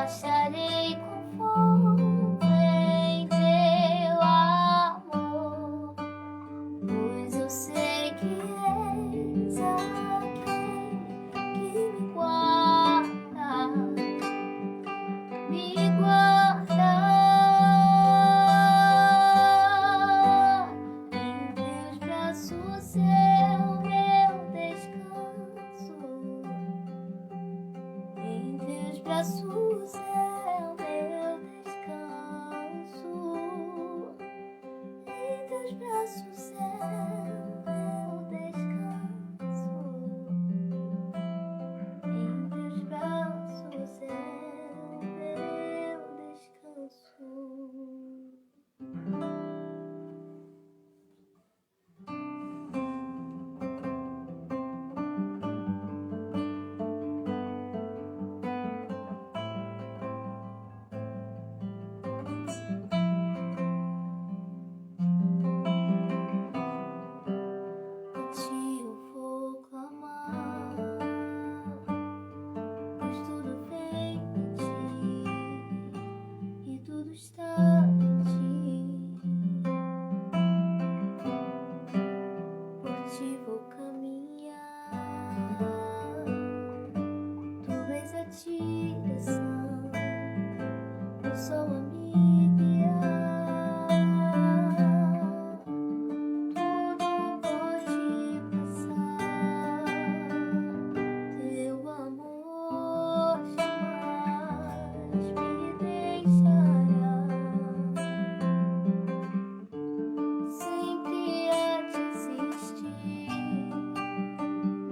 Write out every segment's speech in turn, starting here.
acharei conforto em teu amor, pois eu sei que és aquele que me guarda, me guarda. Em teus braços é o meu descanso, em teus braços é o meu descanso, em teus braços é o meu descanso, em teus braços é o meu descanso. A ti eu vou clamar, pois tudo vem de ti e tudo está em ti. Por ti vou caminhar, tu és a direção, eu sou a me guiar. Tudo pode passar, teu amor jamais me deixará. Sempre há de existir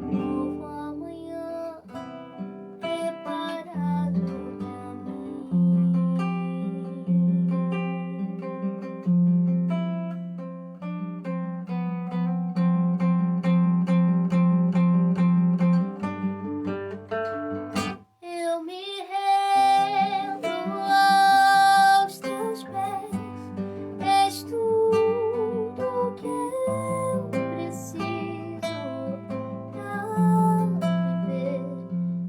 novo amanhã preparado pra mim. Eu me rendo aos teus pés, és tudo que eu preciso pra viver.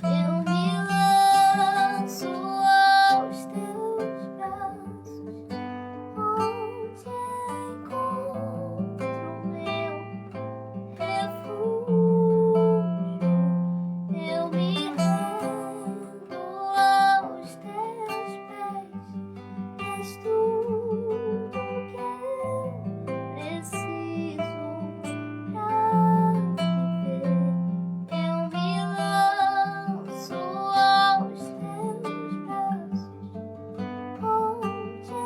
Eu me lanço aos teus braços, onde encontro meu refúgio. Eu me rendo aos teus pés, és tudo que eu preciso pra viver. Eu me lanço aos teus braços, onde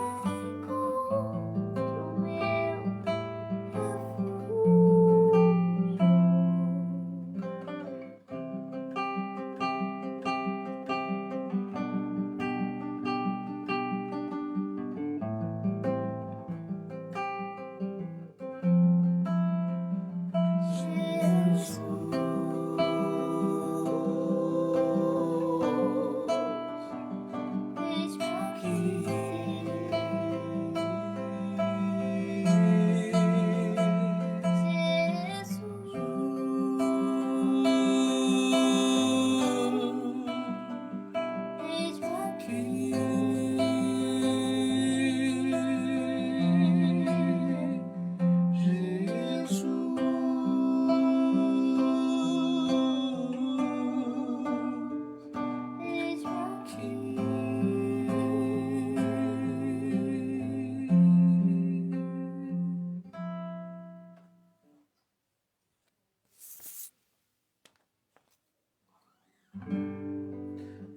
encontro meu refúgio. Jesus, eis-me aqui, eis-me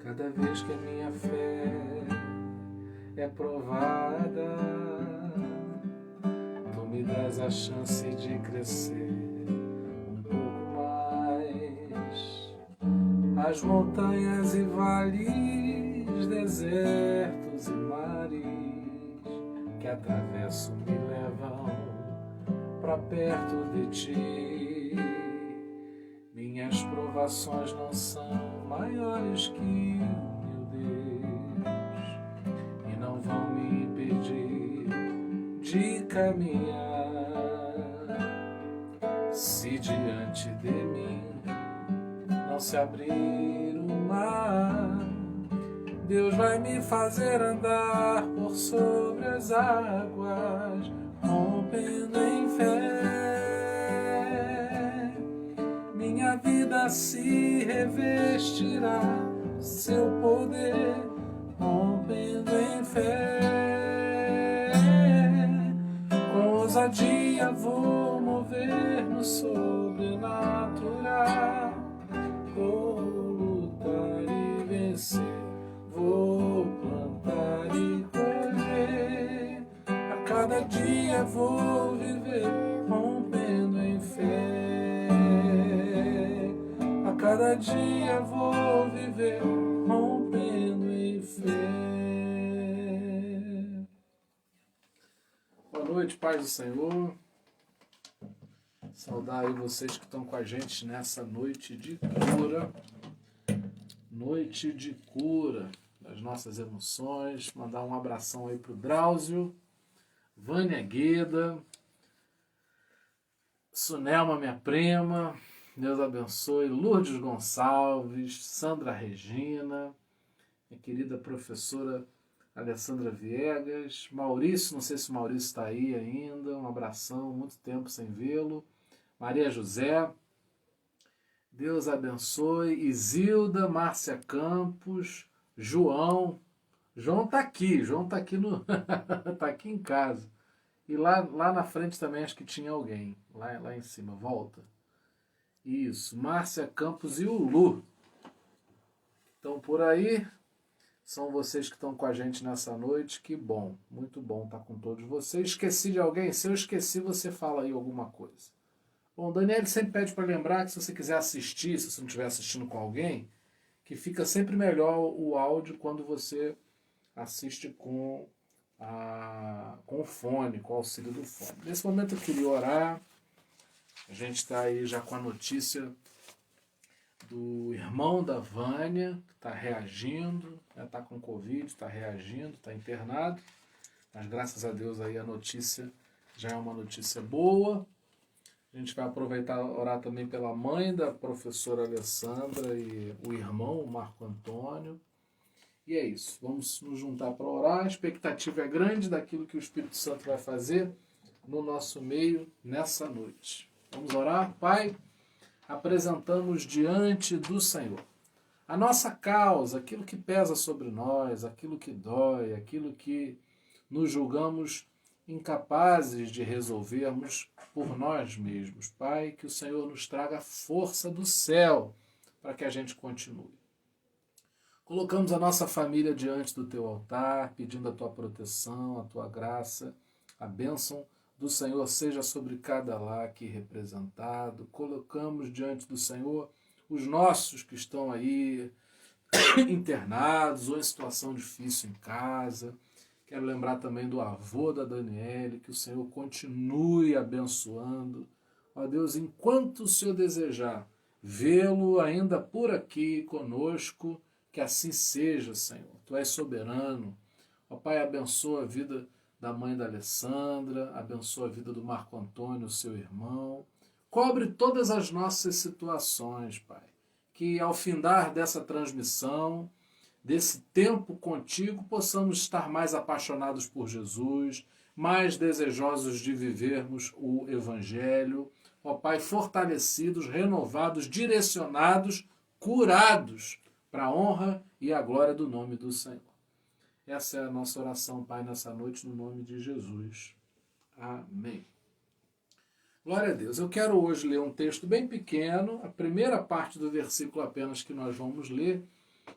Cada vez que a minha fé é provada, tu me dás a chance de crescer um pouco mais. As montanhas e vales, desertos e mares que atravesso me levam pra perto de ti. Minhas provações não são maiores que o meu Deus e não vão me impedir de caminhar. Se diante de mim não se abrir o mar, Deus vai me fazer andar por sobre as águas, rompendo em fé. Minha vida se revestirá do seu poder, rompendo em fé. Com ousadia vou mover no sobrenatural, vou lutar e vencer, vou plantar e colher. A cada dia vou viver rompendo em fé. A cada dia vou viver rompendo em fé. Boa noite, paz do Senhor. Saudar aí vocês que estão com a gente nessa noite de cura. Noite de cura das nossas emoções. Mandar um abração aí pro Drauzio, Vânia Gueda, Sunelma, minha prima, Deus abençoe, Lourdes Gonçalves, Sandra Regina, minha querida professora Alessandra Viegas, Maurício, não sei se o Maurício está aí ainda, um abração, muito tempo sem vê-lo, Maria José, Deus abençoe, Isilda, Márcia Campos, João tá aqui tá aqui em casa. E lá na frente também acho que tinha alguém, lá em cima, volta. Isso, Márcia Campos e o Lu. Então por aí, são vocês que estão com a gente nessa noite, que bom, muito bom estar com todos vocês. Esqueci de alguém? Se eu esqueci, você fala aí alguma coisa. Bom, o Daniel sempre pede para lembrar que se você quiser assistir, se você não estiver assistindo com alguém, que fica sempre melhor o áudio quando você assiste com o fone, com o auxílio do fone. Nesse momento eu queria orar. A gente está aí já com a notícia do irmão da Vânia, que está reagindo, está com Covid, está reagindo, está internado. Mas graças a Deus aí a notícia já é uma notícia boa. A gente vai aproveitar e orar também pela mãe da professora Alessandra e o irmão, o Marco Antônio. E é isso, vamos nos juntar para orar. A expectativa é grande daquilo que o Espírito Santo vai fazer no nosso meio nessa noite. Vamos orar? Pai, apresentamos diante do Senhor a nossa causa, aquilo que pesa sobre nós, aquilo que dói, aquilo que nos julgamos incapazes de resolvermos por nós mesmos. Pai, que o Senhor nos traga a força do céu para que a gente continue. Colocamos a nossa família diante do Teu altar, pedindo a Tua proteção, a Tua graça, a bênção do Senhor seja sobre cada lar aqui representado. Colocamos diante do Senhor os nossos que estão aí internados ou em situação difícil em casa. Quero lembrar também do avô da Daniele, que o Senhor continue abençoando. Ó Deus, enquanto o Senhor desejar vê-lo ainda por aqui conosco, que assim seja, Senhor. Tu és soberano. Ó Pai, abençoa a vida da mãe da Alessandra, abençoa a vida do Marco Antônio, seu irmão. Cobre todas as nossas situações, Pai. Que ao findar dessa transmissão, desse tempo contigo, possamos estar mais apaixonados por Jesus, mais desejosos de vivermos o Evangelho. Ó Pai, fortalecidos, renovados, direcionados, curados para a honra e a glória do nome do Senhor. Essa é a nossa oração, Pai, nessa noite, no nome de Jesus. Amém. Glória a Deus. Eu quero hoje ler um texto bem pequeno, a primeira parte do versículo apenas que nós vamos ler.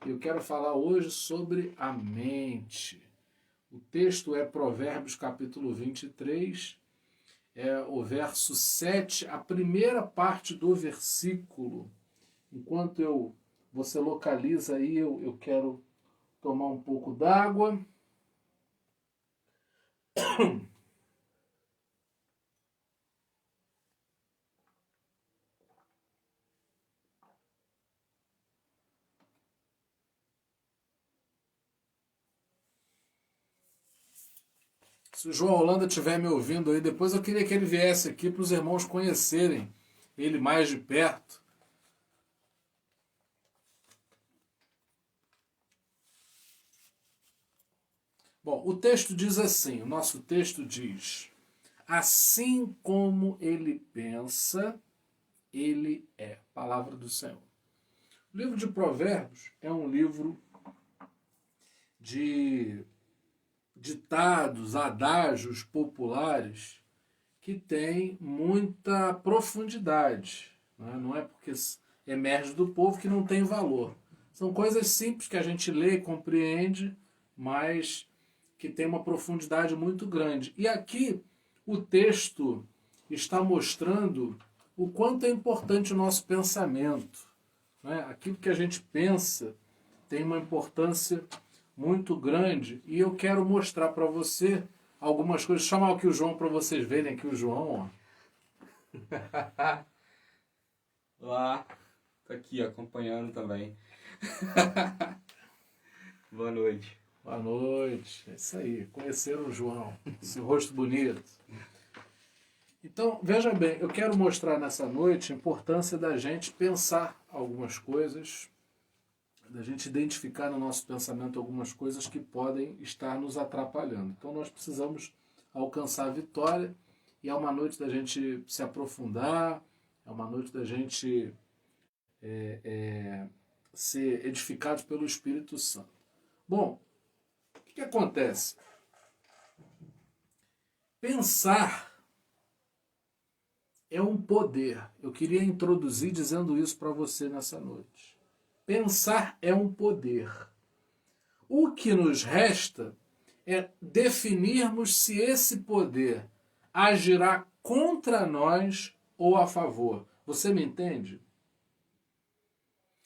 Eu quero falar hoje sobre a mente. O texto é Provérbios capítulo 23, é o verso 7, a primeira parte do versículo. Enquanto você localiza aí, eu quero tomar um pouco d'água. Se o João Holanda estiver me ouvindo aí, depois eu queria que ele viesse aqui para os irmãos conhecerem ele mais de perto. Bom, o texto diz assim, o nosso texto diz: assim como ele pensa, ele é. Palavra do Senhor. O livro de Provérbios é um livro de ditados, adágios populares que tem muita profundidade. Não é porque emerge do povo que não tem valor. São coisas simples que a gente lê e compreende, mas que tem uma profundidade muito grande. E aqui o texto está mostrando o quanto é importante o nosso pensamento. Aquilo que a gente pensa tem uma importância muito grande, e eu quero mostrar para você algumas coisas. Chamar aqui o João para vocês verem aqui o João. Lá, tá aqui acompanhando também. Boa noite. Boa noite. É isso aí, conheceram o João, esse rosto bonito. Então, veja bem, eu quero mostrar nessa noite a importância da gente pensar algumas coisas, da gente identificar no nosso pensamento algumas coisas que podem estar nos atrapalhando. Então nós precisamos alcançar a vitória, e é uma noite da gente se aprofundar, é uma noite da gente ser edificados pelo Espírito Santo. Bom, o que acontece? Pensar é um poder. Eu queria introduzir dizendo isso para você nessa noite. Pensar é um poder. O que nos resta é definirmos se esse poder agirá contra nós ou a favor. Você me entende?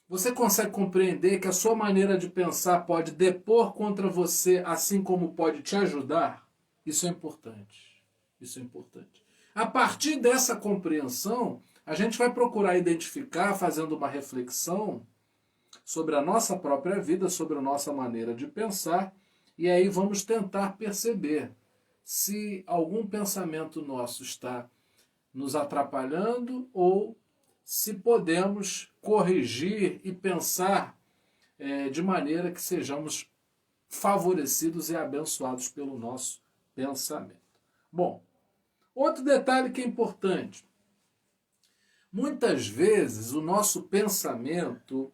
Você consegue compreender que a sua maneira de pensar pode depor contra você, assim como pode te ajudar? Isso é importante. Isso é importante. A partir dessa compreensão, a gente vai procurar identificar, fazendo uma reflexão sobre a nossa própria vida, sobre a nossa maneira de pensar, e aí vamos tentar perceber se algum pensamento nosso está nos atrapalhando ou se podemos corrigir e pensar de maneira que sejamos favorecidos e abençoados pelo nosso pensamento. Bom, outro detalhe que é importante. Muitas vezes o nosso pensamento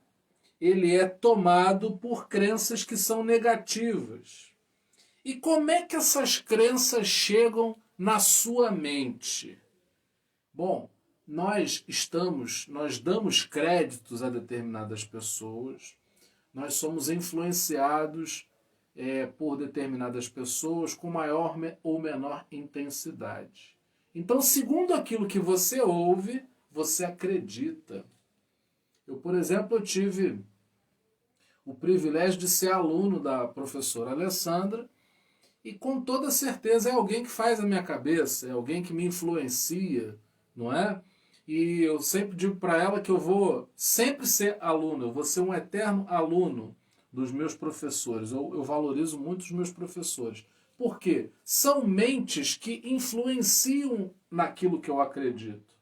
ele é tomado por crenças que são negativas. E como é que essas crenças chegam na sua mente? Bom, nós damos créditos a determinadas pessoas, nós somos influenciados por determinadas pessoas com maior ou menor intensidade. Então, segundo aquilo que você ouve, você acredita. Eu, por exemplo, tive o privilégio de ser aluno da professora Alessandra, e com toda certeza é alguém que faz a minha cabeça, é alguém que me influencia, não é? E eu sempre digo para ela que eu vou sempre ser aluno, eu vou ser um eterno aluno dos meus professores. Eu valorizo muito os meus professores. Por quê? São mentes que influenciam naquilo que eu acredito.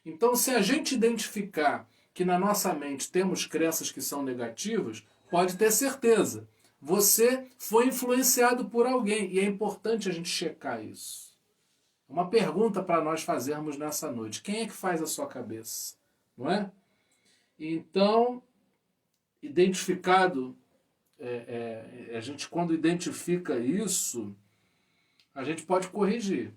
Então, se a gente identificar que na nossa mente temos crenças que são negativas, pode ter certeza. Você foi influenciado por alguém, e é importante a gente checar isso. Uma pergunta para nós fazermos nessa noite. Quem é que faz a sua cabeça? Não é? Então, identificado, a gente quando identifica isso, a gente pode corrigir.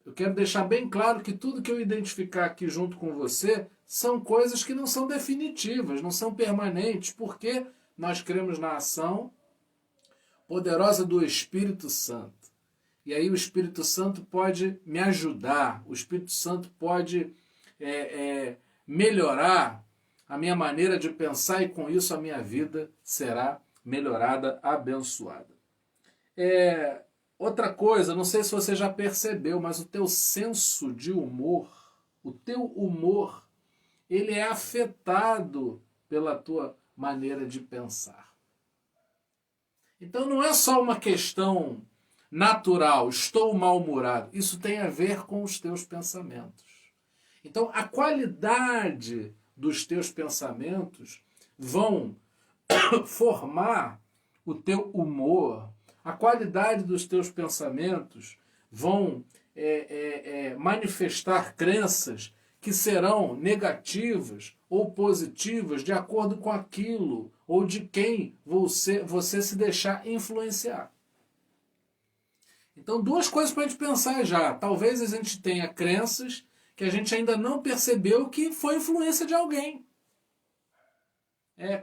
Eu quero deixar bem claro que tudo que eu identificar aqui junto com você são coisas que não são definitivas, não são permanentes, porque nós cremos na ação poderosa do Espírito Santo. E aí o Espírito Santo pode me ajudar, o Espírito Santo pode melhorar a minha maneira de pensar, e com isso a minha vida será melhorada, abençoada. Outra coisa, não sei se você já percebeu, mas o teu senso de humor, ele é afetado pela tua maneira de pensar. Então não é só uma questão natural, estou mal-humorado. Isso tem a ver com os teus pensamentos. Então a qualidade dos teus pensamentos vão formar o teu humor. a qualidade dos teus pensamentos vão manifestar crenças que serão negativas ou positivas de acordo com aquilo ou de quem você se deixar influenciar. Então, duas coisas para a gente pensar já. Talvez a gente tenha crenças que a gente ainda não percebeu que foi influência de alguém.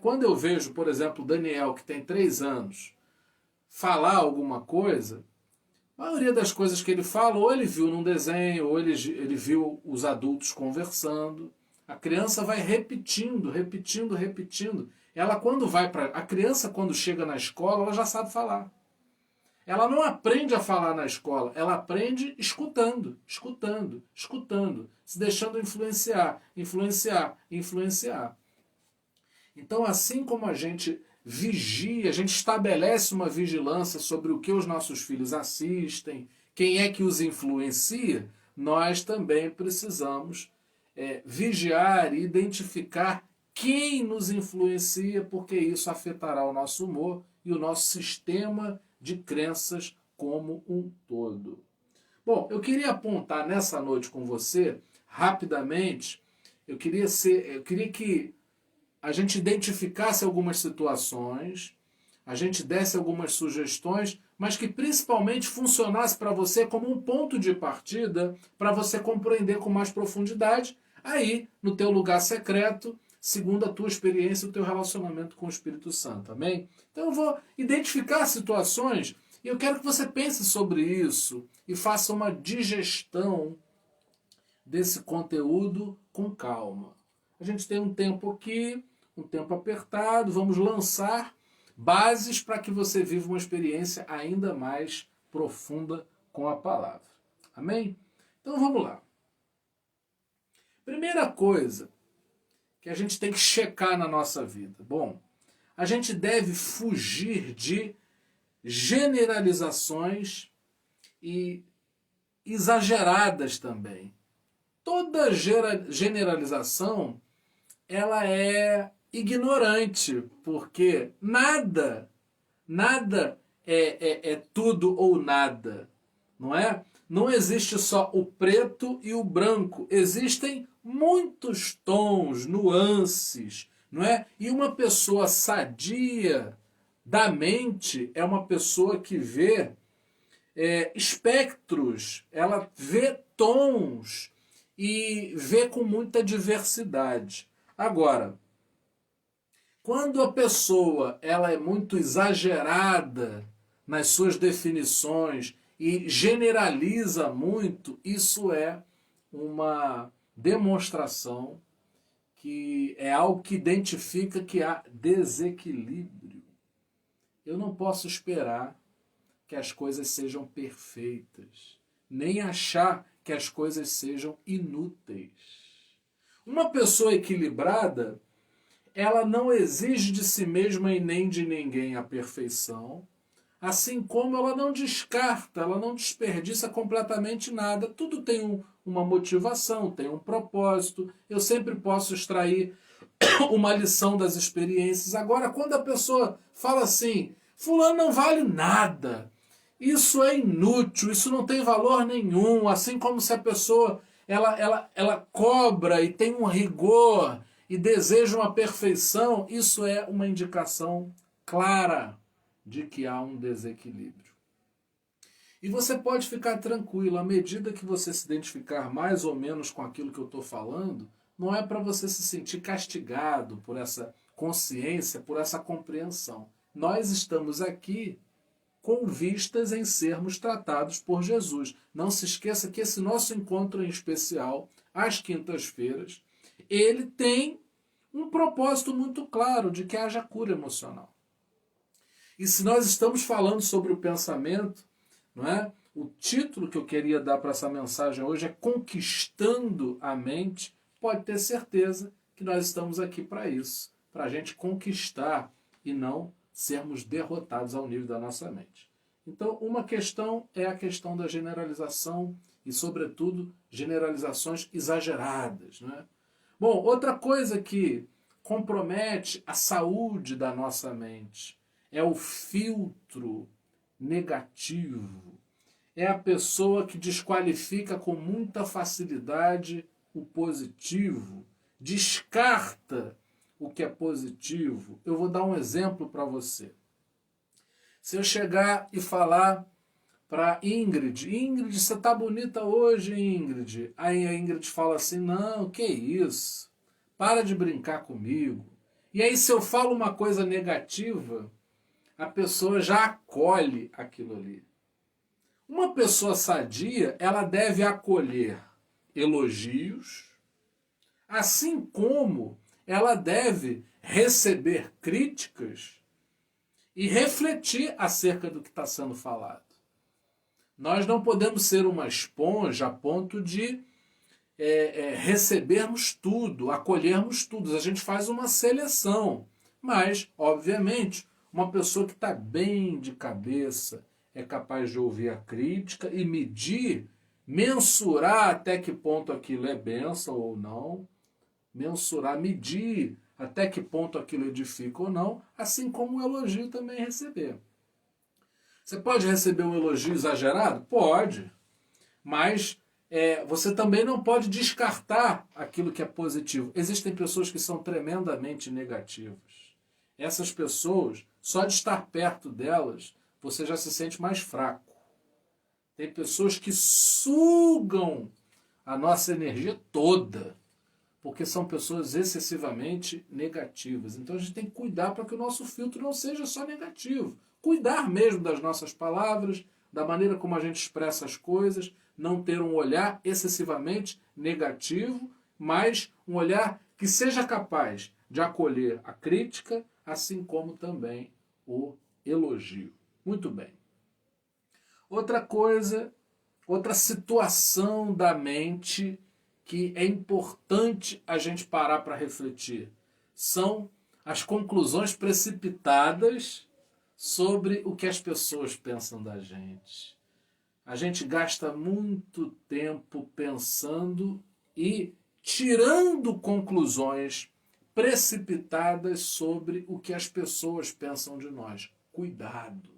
Quando eu vejo, por exemplo, o Daniel, que tem 3 anos, falar alguma coisa, a maioria das coisas que ele fala, ou ele viu num desenho, ou ele viu os adultos conversando. A criança vai repetindo, repetindo, repetindo. A criança, quando chega na escola, ela já sabe falar. Ela não aprende a falar na escola, ela aprende escutando, escutando, escutando, se deixando influenciar, influenciar, influenciar. Então, assim como a gente vigia, a gente estabelece uma vigilância sobre o que os nossos filhos assistem, quem é que os influencia, nós também precisamos vigiar e identificar quem nos influencia, porque isso afetará o nosso humor e o nosso sistema de crenças como um todo. Bom, eu queria apontar nessa noite com você, rapidamente, eu queria que a gente identificasse algumas situações, a gente desse algumas sugestões, mas que principalmente funcionasse para você como um ponto de partida para você compreender com mais profundidade aí no teu lugar secreto, segundo a tua experiência e o teu relacionamento com o Espírito Santo, amém? Então eu vou identificar situações e eu quero que você pense sobre isso e faça uma digestão desse conteúdo com calma. A gente tem um tempo aqui, um tempo apertado, vamos lançar bases para que você viva uma experiência ainda mais profunda com a palavra. Amém? Então vamos lá. Primeira coisa que a gente tem que checar na nossa vida. Bom, a gente deve fugir de generalizações e exageradas também. Toda generalização ela é ignorante, porque nada é tudo ou nada, não é? Não existe só o preto e o branco, existem muitos tons, nuances, não é? E uma pessoa sadia da mente é uma pessoa que vê espectros, ela vê tons e vê com muita diversidade. Agora, quando a pessoa ela é muito exagerada nas suas definições e generaliza muito, isso é uma demonstração que é algo que identifica que há desequilíbrio. Eu não posso esperar que as coisas sejam perfeitas, nem achar que as coisas sejam inúteis. Uma pessoa equilibrada, ela não exige de si mesma e nem de ninguém a perfeição, assim como ela não descarta, ela não desperdiça completamente nada. Tudo tem uma motivação, tem um propósito. Eu sempre posso extrair uma lição das experiências. Agora, quando a pessoa fala assim, fulano não vale nada, isso é inútil, isso não tem valor nenhum, assim como se a pessoa ela cobra e tem um rigor e deseja uma perfeição, isso é uma indicação clara de que há um desequilíbrio. E você pode ficar tranquilo, à medida que você se identificar mais ou menos com aquilo que eu estou falando, não é para você se sentir castigado por essa consciência, por essa compreensão. Nós estamos aqui com vistas em sermos tratados por Jesus. Não se esqueça que esse nosso encontro em especial, às quintas-feiras, ele tem um propósito muito claro de que haja cura emocional. E se nós estamos falando sobre o pensamento, não é? O título que eu queria dar para essa mensagem hoje é Conquistando a Mente. Pode ter certeza que nós estamos aqui para isso, para a gente conquistar e não sermos derrotados ao nível da nossa mente. Então, uma questão é a questão da generalização e, sobretudo, generalizações exageradas, não é? Bom, outra coisa que compromete a saúde da nossa mente é o filtro negativo. É a pessoa que desqualifica com muita facilidade o positivo, descarta o que é positivo. Eu vou dar um exemplo para você. Se eu chegar e falar para Ingrid, Ingrid, você tá bonita hoje, Ingrid. Aí a Ingrid fala assim, não, que isso? Para de brincar comigo. E aí se eu falo uma coisa negativa, a pessoa já acolhe aquilo ali. Uma pessoa sadia, ela deve acolher elogios, assim como ela deve receber críticas e refletir acerca do que está sendo falado. Nós não podemos ser uma esponja a ponto de recebermos tudo, acolhermos tudo. A gente faz uma seleção. Mas, obviamente, uma pessoa que está bem de cabeça é capaz de ouvir a crítica e medir, mensurar até que ponto aquilo é bênção ou não, mensurar, medir até que ponto aquilo edifica ou não, assim como o elogio também receber. Você pode receber um elogio exagerado? Pode. Mas você também não pode descartar aquilo que é positivo. Existem pessoas que são tremendamente negativas. Essas pessoas, só de estar perto delas, você já se sente mais fraco. Tem pessoas que sugam a nossa energia toda, porque são pessoas excessivamente negativas. Então a gente tem que cuidar para que o nosso filtro não seja só negativo. Cuidar mesmo das nossas palavras, da maneira como a gente expressa as coisas, não ter um olhar excessivamente negativo, mas um olhar que seja capaz de acolher a crítica, assim como também o elogio. Muito bem. Outra coisa, outra situação da mente que é importante a gente parar para refletir são as conclusões precipitadas sobre o que as pessoas pensam da gente. A gente gasta muito tempo pensando e tirando conclusões precipitadas sobre o que as pessoas pensam de nós. Cuidado.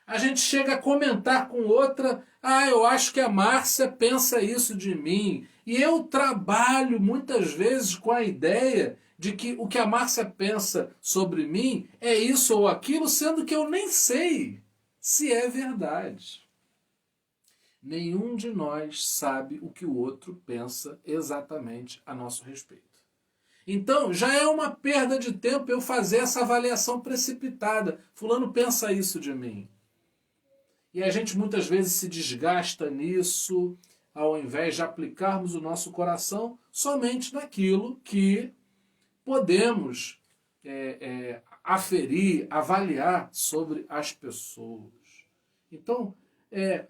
A gente chega a comentar com outra, eu acho que a Márcia pensa isso de mim. E eu trabalho muitas vezes com a ideia de que o que a Márcia pensa sobre mim é isso ou aquilo, sendo que eu nem sei se é verdade. Nenhum de nós sabe o que o outro pensa exatamente a nosso respeito. Então, já é uma perda de tempo eu fazer essa avaliação precipitada. Fulano pensa isso de mim. E a gente muitas vezes se desgasta nisso, ao invés de aplicarmos o nosso coração somente naquilo que podemos aferir, avaliar sobre as pessoas. Então, é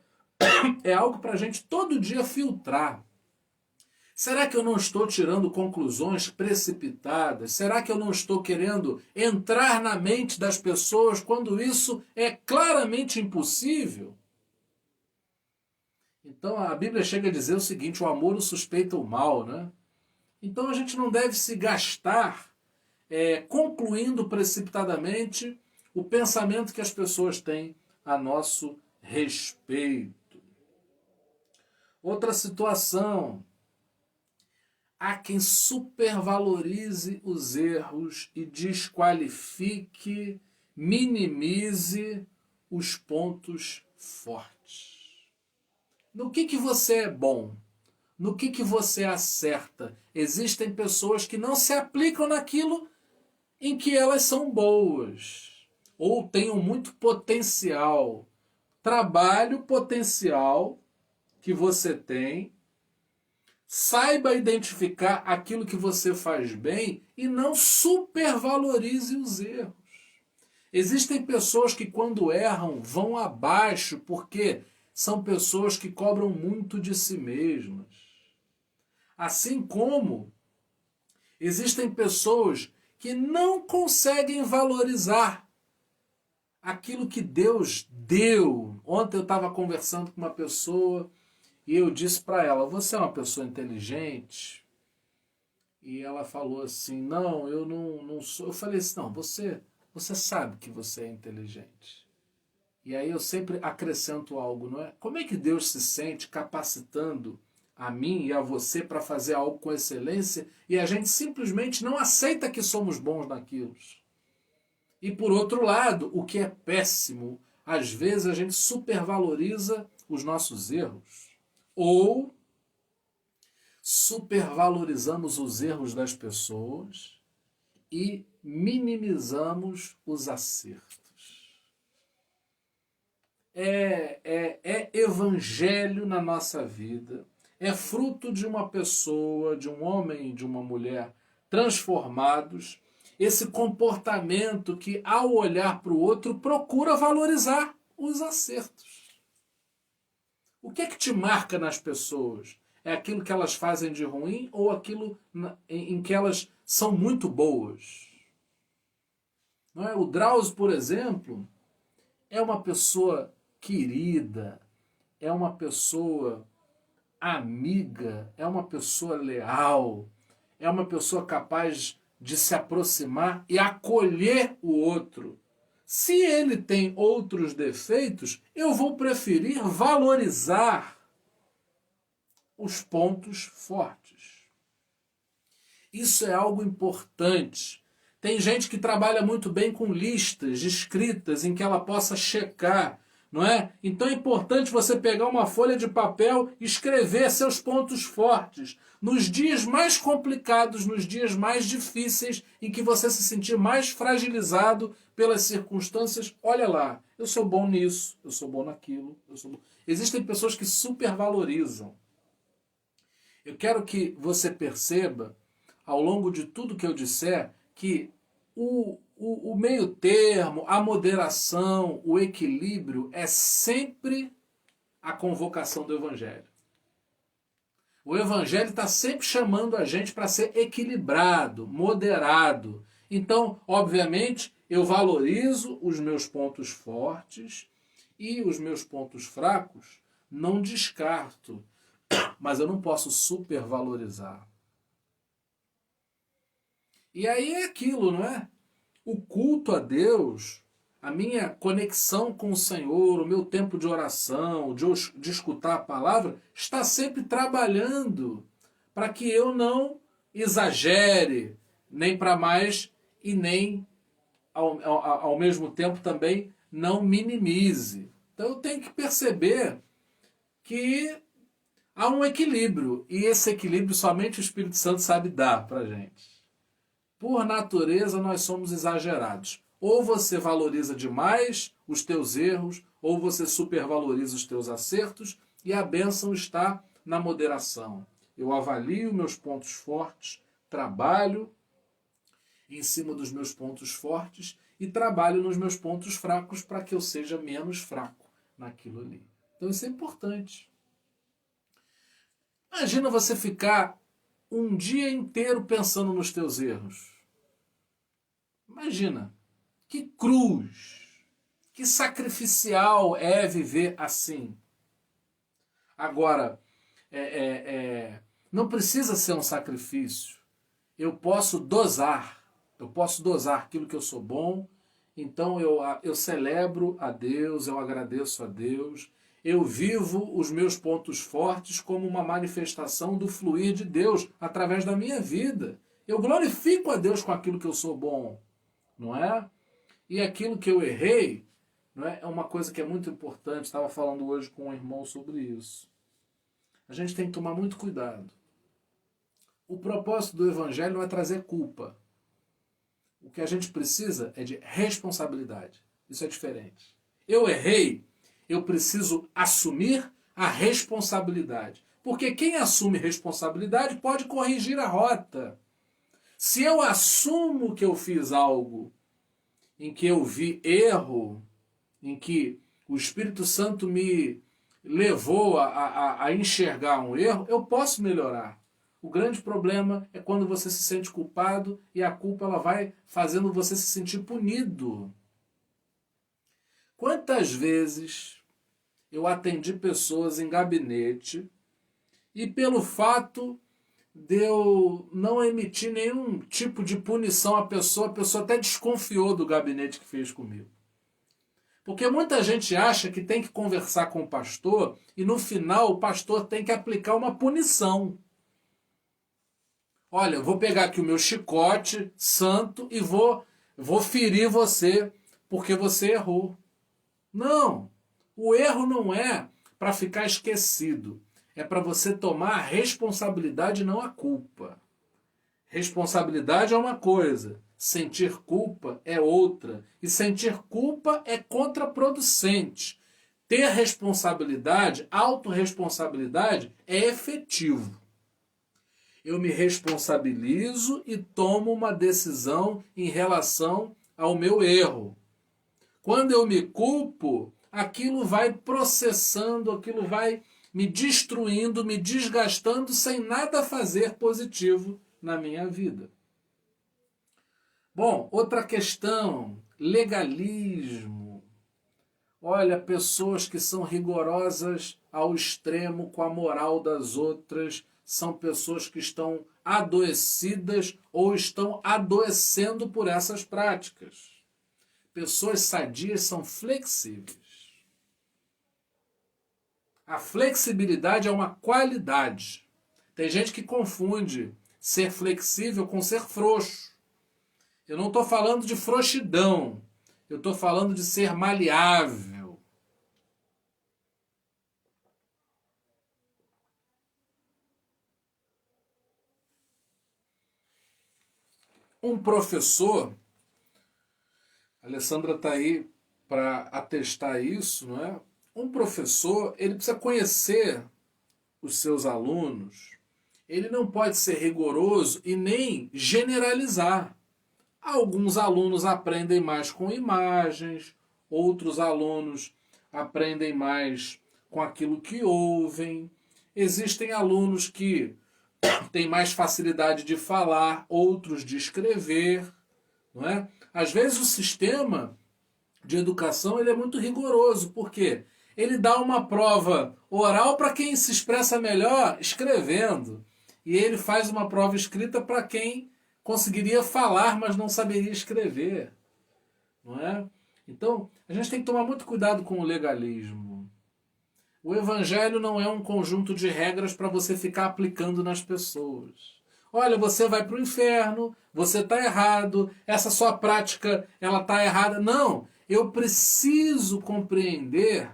algo para a gente todo dia filtrar. Será que eu não estou tirando conclusões precipitadas? Será que eu não estou querendo entrar na mente das pessoas quando isso é claramente impossível? Então a Bíblia chega a dizer o seguinte, o amor não suspeita o mal, né? Então a gente não deve se gastar concluindo precipitadamente o pensamento que as pessoas têm a nosso respeito. Outra situação. Há quem supervalorize os erros e desqualifique, minimize os pontos fortes. No que você é bom? No que você acerta? Existem pessoas que não se aplicam naquilo em que elas são boas ou tenham muito potencial. Trabalhe o potencial que você tem. Saiba identificar aquilo que você faz bem e não supervalorize os erros. Existem pessoas que quando erram vão abaixo porque são pessoas que cobram muito de si mesmas. Assim como existem pessoas que não conseguem valorizar aquilo que Deus deu. Ontem eu estava conversando com uma pessoa e eu disse para ela, você é uma pessoa inteligente? E ela falou assim, não, eu não sou. Eu falei assim, não, você sabe que você é inteligente. E aí eu sempre acrescento algo, não é? Como é que Deus se sente capacitando a mim e a você para fazer algo com excelência e a gente simplesmente não aceita que somos bons naquilo? E por outro lado, o que é péssimo, às vezes a gente supervaloriza os nossos erros. Ou supervalorizamos os erros das pessoas e minimizamos os acertos. É evangelho na nossa vida, é fruto de uma pessoa, de um homem e de uma mulher transformados, esse comportamento que, ao olhar para o outro, procura valorizar os acertos. O que é que te marca nas pessoas? É aquilo que elas fazem de ruim ou aquilo em que elas são muito boas? Não é? O Drauzio, por exemplo, é uma pessoa querida, é uma pessoa amiga, é uma pessoa leal, é uma pessoa capaz de se aproximar e acolher o outro. Se ele tem outros defeitos, eu vou preferir valorizar os pontos fortes. Isso é algo importante. Tem gente que trabalha muito bem com listas escritas em que ela possa checar, não é? Então é importante você pegar uma folha de papel e escrever seus pontos fortes. Nos dias mais complicados, nos dias mais difíceis, em que você se sentir mais fragilizado pelas circunstâncias, olha lá, eu sou bom nisso, eu sou bom naquilo. Existem pessoas que supervalorizam. Eu quero que você perceba, ao longo de tudo que eu disser, que o meio termo, a moderação, o equilíbrio é sempre a convocação do Evangelho. O Evangelho está sempre chamando a gente para ser equilibrado, moderado. Então, obviamente, eu valorizo os meus pontos fortes e os meus pontos fracos não descarto, mas eu não posso supervalorizar. E aí é aquilo, não é? O culto a Deus, a minha conexão com o Senhor, o meu tempo de oração, de escutar a palavra, está sempre trabalhando para que eu não exagere, nem para mais e nem ao mesmo tempo também não minimize. Então eu tenho que perceber que há um equilíbrio, e esse equilíbrio somente o Espírito Santo sabe dar para a gente. Por natureza, nós somos exagerados. Ou você valoriza demais os teus erros, ou você supervaloriza os teus acertos, e a bênção está na moderação. Eu avalio meus pontos fortes, trabalho em cima dos meus pontos fortes e trabalho nos meus pontos fracos para que eu seja menos fraco naquilo ali. Então isso é importante. Imagina você ficar um dia inteiro pensando nos teus erros. Imagina, que cruz, que sacrificial é viver assim. Agora, não precisa ser um sacrifício. Eu posso dosar aquilo que eu sou bom. Então eu celebro a Deus, eu agradeço a Deus. Eu vivo os meus pontos fortes como uma manifestação do fluir de Deus através da minha vida. Eu glorifico a Deus com aquilo que eu sou bom, não é? E aquilo que eu errei, não é uma coisa que é muito importante. Estava falando hoje com um irmão sobre isso. A gente tem que tomar muito cuidado. O propósito do Evangelho não é trazer culpa. O que a gente precisa é de responsabilidade. Isso é diferente. Eu errei. Eu preciso assumir a responsabilidade. Porque quem assume responsabilidade pode corrigir a rota. Se eu assumo que eu fiz algo em que eu vi erro, em que o Espírito Santo me levou a enxergar um erro, eu posso melhorar. O grande problema é quando você se sente culpado e a culpa ela vai fazendo você se sentir punido. Quantas vezes eu atendi pessoas em gabinete e pelo fato de eu não emitir nenhum tipo de punição à pessoa, a pessoa até desconfiou do gabinete que fez comigo. Porque muita gente acha que tem que conversar com o pastor e no final o pastor tem que aplicar uma punição. Olha, eu vou pegar aqui o meu chicote santo e vou ferir você porque você errou. Não, o erro não é para ficar esquecido. É para você tomar a responsabilidade e não a culpa. Responsabilidade é uma coisa, sentir culpa é outra. E sentir culpa é contraproducente. Ter responsabilidade, autorresponsabilidade, é efetivo. Eu me responsabilizo e tomo uma decisão em relação ao meu erro. Quando eu me culpo, aquilo vai processando, aquilo vai me destruindo, me desgastando, sem nada fazer positivo na minha vida. Bom, outra questão, legalismo. Olha, pessoas que são rigorosas ao extremo com a moral das outras, são pessoas que estão adoecidas ou estão adoecendo por essas práticas. Pessoas sadias são flexíveis. A flexibilidade é uma qualidade. Tem gente que confunde ser flexível com ser frouxo. Eu não estou falando de frouxidão. Eu estou falando de ser maleável. Um professor, a Alessandra está aí para atestar isso, não é? Um professor, ele precisa conhecer os seus alunos, ele não pode ser rigoroso e nem generalizar. Alguns alunos aprendem mais com imagens, outros alunos aprendem mais com aquilo que ouvem. Existem alunos que têm mais facilidade de falar, outros de escrever, não é? Às vezes o sistema de educação ele é muito rigoroso, porque ele dá uma prova oral para quem se expressa melhor escrevendo, e ele faz uma prova escrita para quem conseguiria falar, mas não saberia escrever, não é? Então, a gente tem que tomar muito cuidado com o legalismo. O evangelho não é um conjunto de regras para você ficar aplicando nas pessoas. Olha, você vai para o inferno, você está errado, essa sua prática ela está errada. Não, eu preciso compreender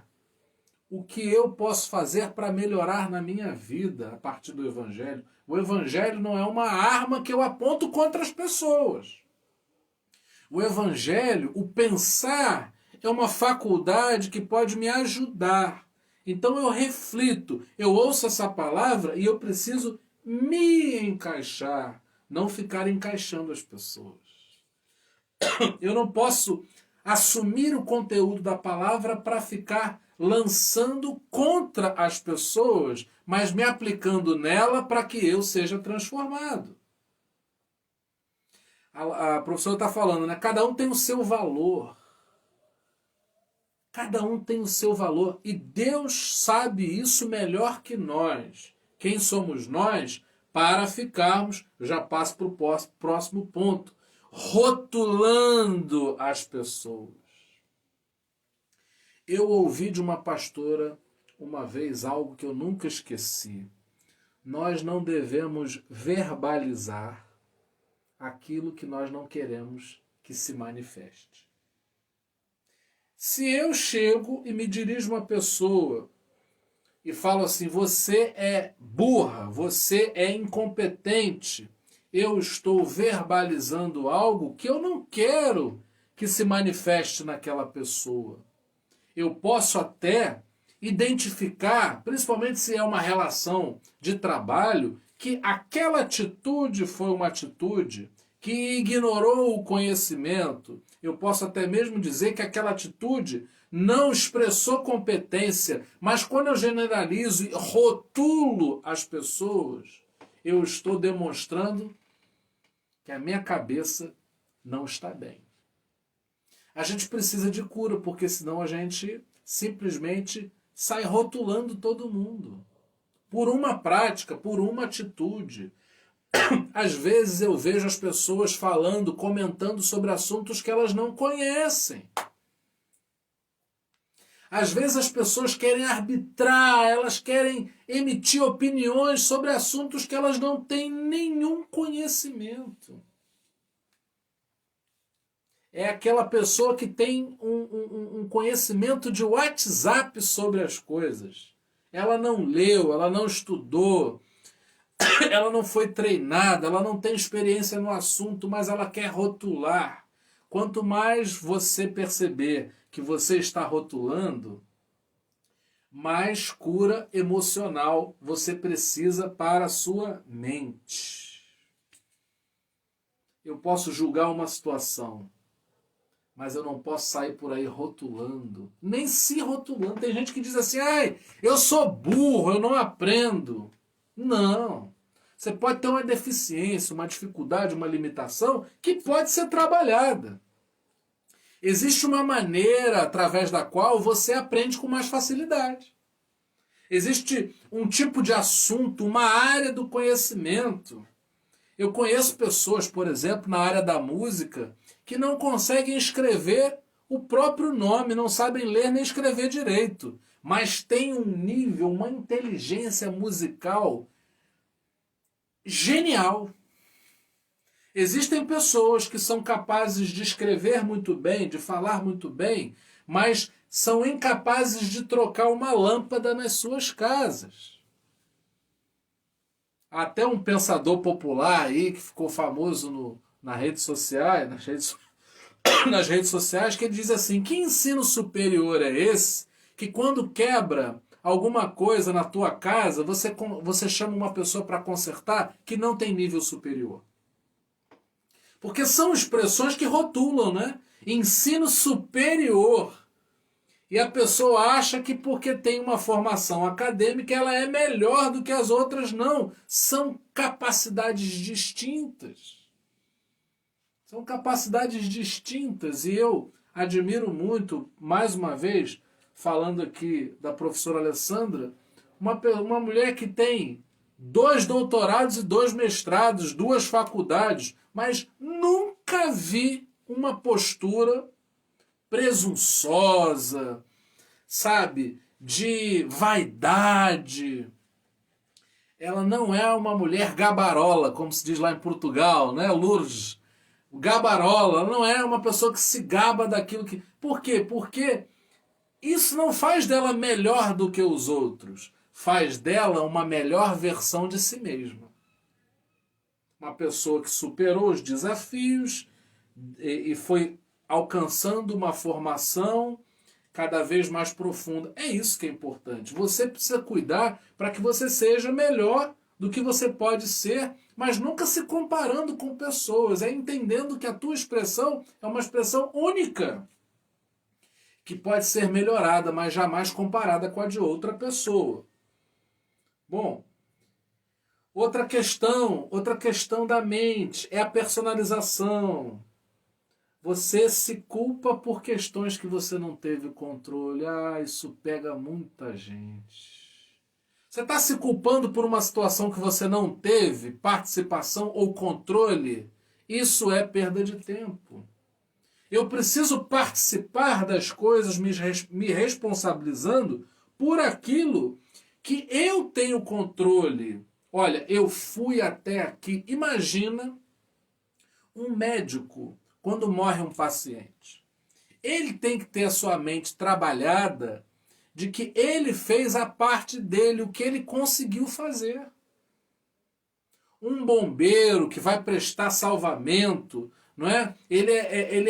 o que eu posso fazer para melhorar na minha vida a partir do evangelho. O evangelho não é uma arma que eu aponto contra as pessoas. O evangelho, o pensar, é uma faculdade que pode me ajudar. Então eu reflito, eu ouço essa palavra e eu preciso me encaixar, não ficar encaixando as pessoas. Eu não posso assumir o conteúdo da palavra para ficar lançando contra as pessoas, mas me aplicando nela para que eu seja transformado. A professora está falando, né? Cada um tem o seu valor. Cada um tem o seu valor. E Deus sabe isso melhor que nós. Quem somos nós para ficarmos, eu já passo para o próximo ponto, rotulando as pessoas. Eu ouvi de uma pastora uma vez algo que eu nunca esqueci. Nós não devemos verbalizar aquilo que nós não queremos que se manifeste. Se eu chego e me dirijo a uma pessoa e falo assim, você é burra, você é incompetente, eu estou verbalizando algo que eu não quero que se manifeste naquela pessoa. Eu posso até identificar, principalmente se é uma relação de trabalho, que aquela atitude foi uma atitude que ignorou o conhecimento. Eu posso até mesmo dizer que aquela atitude não expressou competência, mas quando eu generalizo e rotulo as pessoas, eu estou demonstrando que a minha cabeça não está bem. A gente precisa de cura, porque senão a gente simplesmente sai rotulando todo mundo. Por uma prática, por uma atitude. Às vezes eu vejo as pessoas falando, comentando sobre assuntos que elas não conhecem. Às vezes as pessoas querem arbitrar, elas querem emitir opiniões sobre assuntos que elas não têm nenhum conhecimento. É aquela pessoa que tem um conhecimento de WhatsApp sobre as coisas. Ela não leu, ela não estudou, ela não foi treinada, ela não tem experiência no assunto, mas ela quer rotular. Quanto mais você perceber que você está rotulando, mais cura emocional você precisa para a sua mente. Eu posso julgar uma situação, mas eu não posso sair por aí rotulando. Nem se rotulando. Tem gente que diz assim, ai, eu sou burro, eu não aprendo. Não. Você pode ter uma deficiência, uma dificuldade, uma limitação que pode ser trabalhada. Existe uma maneira através da qual você aprende com mais facilidade. Existe um tipo de assunto, uma área do conhecimento. Eu conheço pessoas, por exemplo, na área da música, que não conseguem escrever o próprio nome, não sabem ler nem escrever direito, mas têm um nível, uma inteligência musical genial. Existem pessoas que são capazes de escrever muito bem, de falar muito bem, mas são incapazes de trocar uma lâmpada nas suas casas. Até um pensador popular aí, que ficou famoso nas redes sociais, nas redes sociais, que ele diz assim, que ensino superior é esse, que quando quebra alguma coisa na tua casa, você chama uma pessoa para consertar que não tem nível superior. Porque são expressões que rotulam, né? Ensino superior. E a pessoa acha que porque tem uma formação acadêmica ela é melhor do que as outras. Não. São capacidades distintas. São capacidades distintas. E eu admiro muito, mais uma vez, falando aqui da professora Alessandra, uma mulher que tem 2 doutorados e 2 mestrados, 2 faculdades, mas nunca vi uma postura presunçosa, sabe, de vaidade. Ela não é uma mulher gabarola, como se diz lá em Portugal, né, Lourdes? Gabarola, ela não é uma pessoa que se gaba daquilo que... Por quê? Porque isso não faz dela melhor do que os outros, faz dela uma melhor versão de si mesma. Uma pessoa que superou os desafios e foi alcançando uma formação cada vez mais profunda. É isso que é importante. Você precisa cuidar para que você seja melhor do que você pode ser, mas nunca se comparando com pessoas. É entendendo que a tua expressão é uma expressão única, que pode ser melhorada, mas jamais comparada com a de outra pessoa. Bom, outra questão da mente é a personalização. Você se culpa por questões que você não teve controle. Ah, isso pega muita gente. Você está se culpando por uma situação que você não teve participação ou controle? Isso é perda de tempo. Eu preciso participar das coisas me responsabilizando por aquilo que eu tenho controle. Olha, eu fui até aqui. Imagina um médico quando morre um paciente. Ele tem que ter a sua mente trabalhada de que ele fez a parte dele, o que ele conseguiu fazer. Um bombeiro que vai prestar salvamento, não é? Ele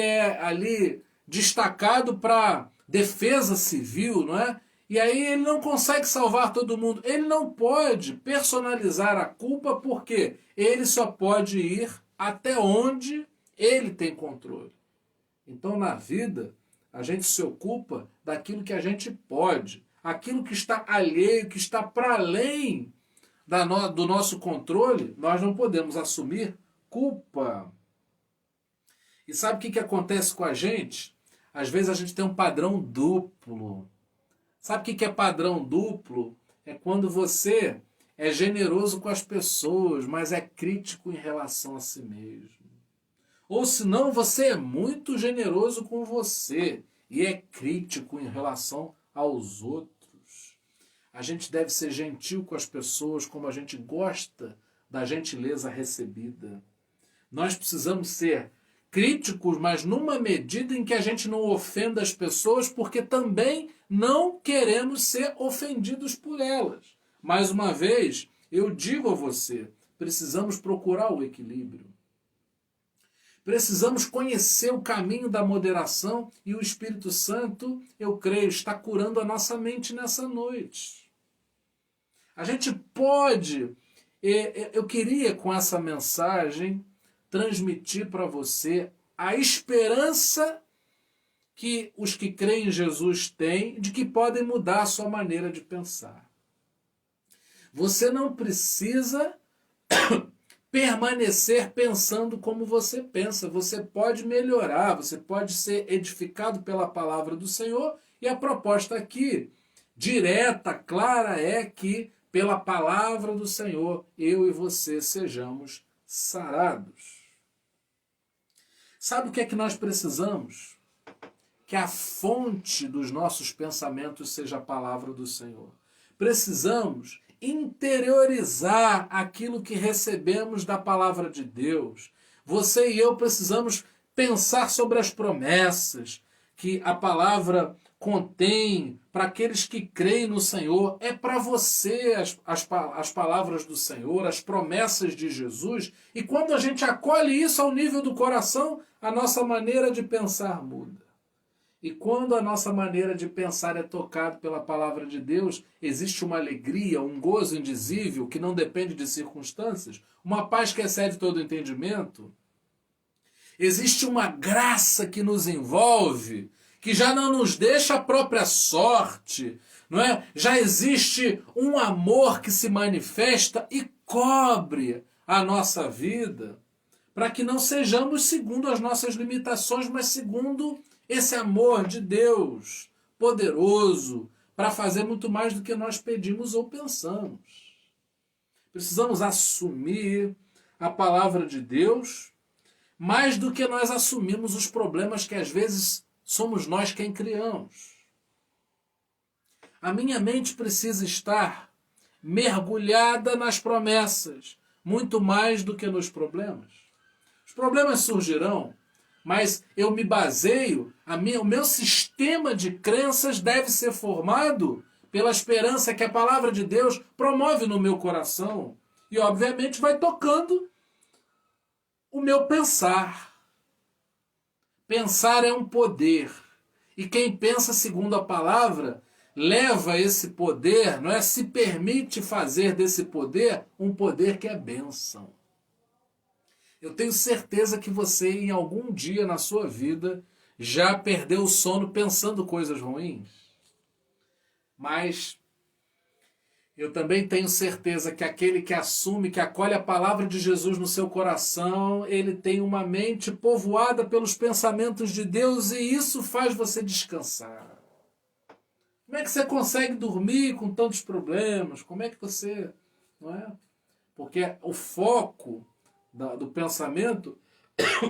é ali destacado para defesa civil, não é? E aí ele não consegue salvar todo mundo. Ele não pode personalizar a culpa porque ele só pode ir até onde ele tem controle. Então, na vida, a gente se ocupa daquilo que a gente pode. Aquilo que está alheio, que está para além do nosso controle, nós não podemos assumir culpa. E sabe o que acontece com a gente? Às vezes a gente tem um padrão duplo. Sabe o que é padrão duplo? É quando você é generoso com as pessoas, mas é crítico em relação a si mesmo. Ou senão você é muito generoso com você e é crítico em relação aos outros. A gente deve ser gentil com as pessoas como a gente gosta da gentileza recebida. Nós precisamos ser críticos, mas numa medida em que a gente não ofenda as pessoas, porque também não queremos ser ofendidos por elas. Mais uma vez, eu digo a você, precisamos procurar o equilíbrio. Precisamos conhecer o caminho da moderação e o Espírito Santo, eu creio, está curando a nossa mente nessa noite. A gente pode, eu queria com essa mensagem transmitir para você a esperança que os que creem em Jesus têm de que podem mudar a sua maneira de pensar. Você não precisa permanecer pensando como você pensa. Você pode melhorar, você pode ser edificado pela palavra do Senhor. E a proposta aqui, direta, clara, é que pela palavra do Senhor, eu e você sejamos sarados. Sabe o que é que nós precisamos? Que a fonte dos nossos pensamentos seja a palavra do Senhor. Precisamos interiorizar aquilo que recebemos da palavra de Deus. Você e eu precisamos pensar sobre as promessas que a palavra contém para aqueles que creem no Senhor. É para você as palavras do Senhor, as promessas de Jesus. E quando a gente acolhe isso ao nível do coração, a nossa maneira de pensar muda. E quando a nossa maneira de pensar é tocada pela palavra de Deus, existe uma alegria, um gozo indizível que não depende de circunstâncias, uma paz que excede todo entendimento. Existe uma graça que nos envolve, que já não nos deixa a própria sorte, não é? Já existe um amor que se manifesta e cobre a nossa vida, para que não sejamos segundo as nossas limitações, mas segundo esse amor de Deus poderoso para fazer muito mais do que nós pedimos ou pensamos. Precisamos assumir a palavra de Deus mais do que nós assumimos os problemas que às vezes somos nós quem criamos. A minha mente precisa estar mergulhada nas promessas, muito mais do que nos problemas. Os problemas surgirão, mas eu me baseio, o meu sistema de crenças deve ser formado pela esperança que a palavra de Deus promove no meu coração. E, obviamente, vai tocando o meu pensar. Pensar é um poder. E quem pensa segundo a palavra leva esse poder, não é? Se permite fazer desse poder um poder que é bênção. Eu tenho certeza que você, em algum dia na sua vida, já perdeu o sono pensando coisas ruins. Mas eu também tenho certeza que aquele que assume, que acolhe a palavra de Jesus no seu coração, ele tem uma mente povoada pelos pensamentos de Deus e isso faz você descansar. Como é que você consegue dormir com tantos problemas? Como é que você... não é? Porque o foco do pensamento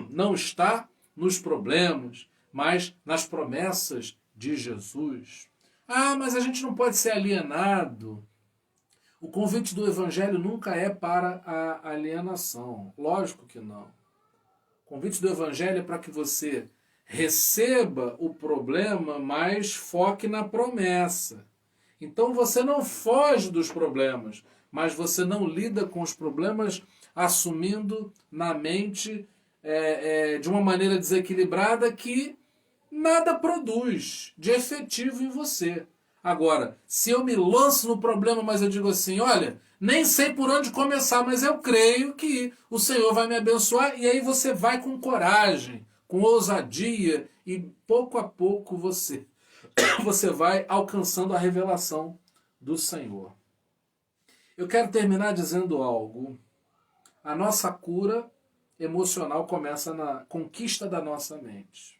não está nos problemas, mas nas promessas de Jesus. Ah, mas a gente não pode ser alienado. O convite do Evangelho nunca é para a alienação. Lógico que não. O convite do Evangelho é para que você receba o problema, mas foque na promessa. Então você não foge dos problemas, mas você não lida com os problemas assumindo na mente de uma maneira desequilibrada que nada produz de efetivo em você. Agora, se eu me lanço no problema, mas eu digo assim, olha, nem sei por onde começar, mas eu creio que o Senhor vai me abençoar, e aí você vai com coragem, com ousadia, e pouco a pouco você vai alcançando a revelação do Senhor. Eu quero terminar dizendo algo. A nossa cura emocional começa na conquista da nossa mente.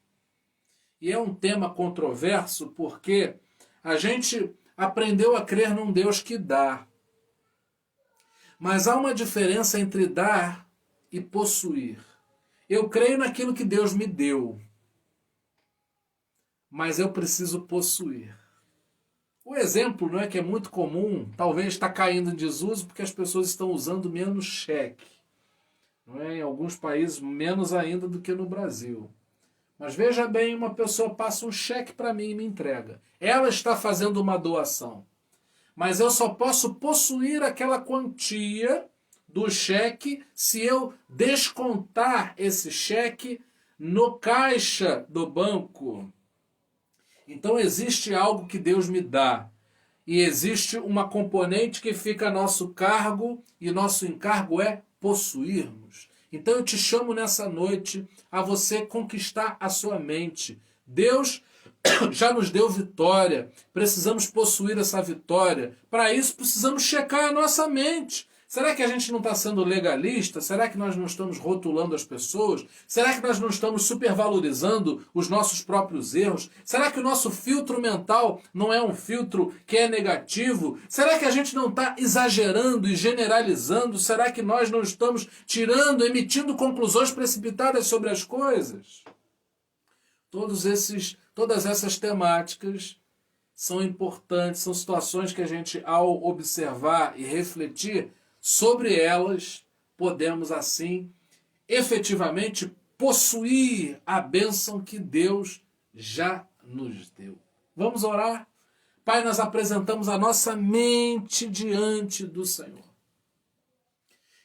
E é um tema controverso porque a gente aprendeu a crer num Deus que dá. Mas há uma diferença entre dar e possuir. Eu creio naquilo que Deus me deu, mas eu preciso possuir. O exemplo, não é, que é muito comum, talvez está caindo em desuso porque as pessoas estão usando menos cheque. Não é? Em alguns países, menos ainda do que no Brasil. Mas veja bem, uma pessoa passa um cheque para mim e me entrega. Ela está fazendo uma doação. Mas eu só posso possuir aquela quantia do cheque se eu descontar esse cheque no caixa do banco. Então existe algo que Deus me dá. E existe uma componente que fica a nosso cargo, e nosso encargo é possuirmos. Então eu te chamo nessa noite a você conquistar a sua mente. Deus já nos deu vitória. Precisamos possuir essa vitória. Para isso precisamos checar a nossa mente. Será que a gente não está sendo legalista? Será que nós não estamos rotulando as pessoas? Será que nós não estamos supervalorizando os nossos próprios erros? Será que o nosso filtro mental não é um filtro que é negativo? Será que a gente não está exagerando e generalizando? Será que nós não estamos emitindo conclusões precipitadas sobre as coisas? Todas essas temáticas são importantes, são situações que a gente, ao observar e refletir sobre elas, podemos assim efetivamente possuir a bênção que Deus já nos deu. Vamos orar? Pai, nós apresentamos a nossa mente diante do Senhor.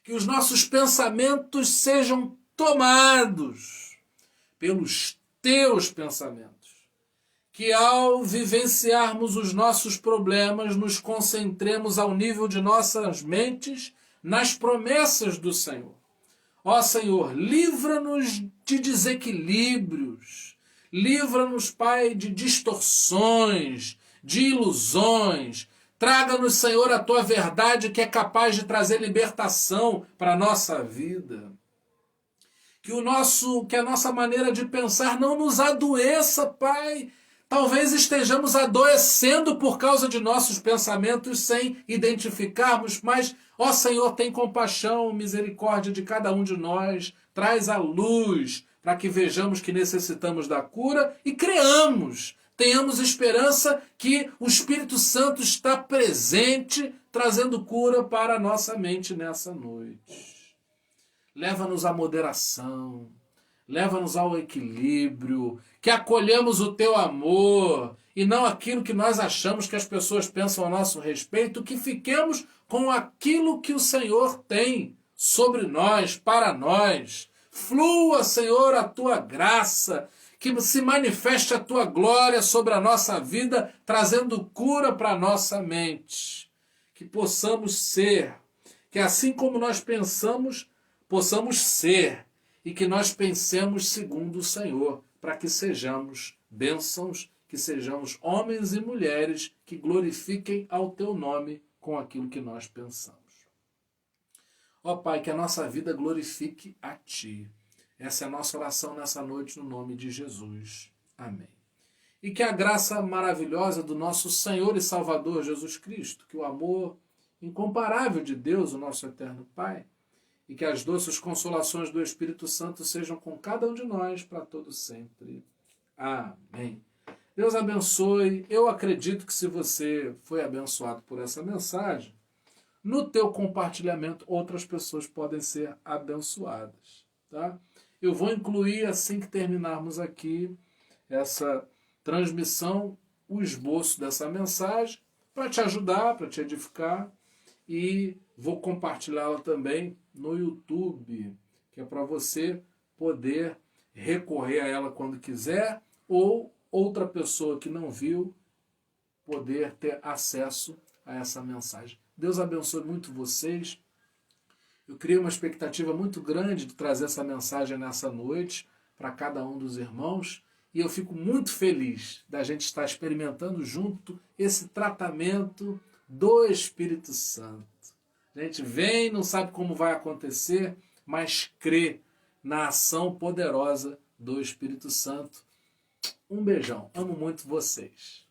Que os nossos pensamentos sejam tomados pelos teus pensamentos. Que ao vivenciarmos os nossos problemas, nos concentremos ao nível de nossas mentes nas promessas do Senhor. Ó Senhor, livra-nos de desequilíbrios, livra-nos, Pai, de distorções, de ilusões. Traga-nos, Senhor, a Tua verdade que é capaz de trazer libertação para a nossa vida. Que a nossa maneira de pensar não nos adoeça, Pai. Talvez estejamos adoecendo por causa de nossos pensamentos sem identificarmos, mas, ó Senhor, tem compaixão, misericórdia de cada um de nós, traz a luz para que vejamos que necessitamos da cura e creamos, tenhamos esperança que o Espírito Santo está presente, trazendo cura para a nossa mente nessa noite. Leva-nos à moderação, leva-nos ao equilíbrio, que acolhemos o teu amor e não aquilo que nós achamos que as pessoas pensam a nosso respeito, que fiquemos com aquilo que o Senhor tem sobre nós, para nós. Flua, Senhor, a tua graça, que se manifeste a tua glória sobre a nossa vida, trazendo cura para a nossa mente. Que possamos ser, que assim como nós pensamos, possamos ser, e que nós pensemos segundo o Senhor, para que sejamos bênçãos, que sejamos homens e mulheres que glorifiquem ao teu nome com aquilo que nós pensamos. Ó Pai, que a nossa vida glorifique a Ti. Essa é a nossa oração nessa noite no nome de Jesus. Amém. E que a graça maravilhosa do nosso Senhor e Salvador Jesus Cristo, que o amor incomparável de Deus, o nosso eterno Pai, e que as doces consolações do Espírito Santo sejam com cada um de nós para todo sempre. Amém. Deus abençoe. Eu acredito que se você foi abençoado por essa mensagem, no teu compartilhamento outras pessoas podem ser abençoadas. Tá? Eu vou incluir, assim que terminarmos aqui essa transmissão, o esboço dessa mensagem para te ajudar, para te edificar, e vou compartilhá-la também no YouTube, que é para você poder recorrer a ela quando quiser, ou outra pessoa que não viu poder ter acesso a essa mensagem. Deus abençoe muito vocês. Eu criei uma expectativa muito grande de trazer essa mensagem nessa noite para cada um dos irmãos, e eu fico muito feliz da gente estar experimentando junto esse tratamento do Espírito Santo. A gente vem, não sabe como vai acontecer, mas crê na ação poderosa do Espírito Santo. Um beijão. Amo muito vocês.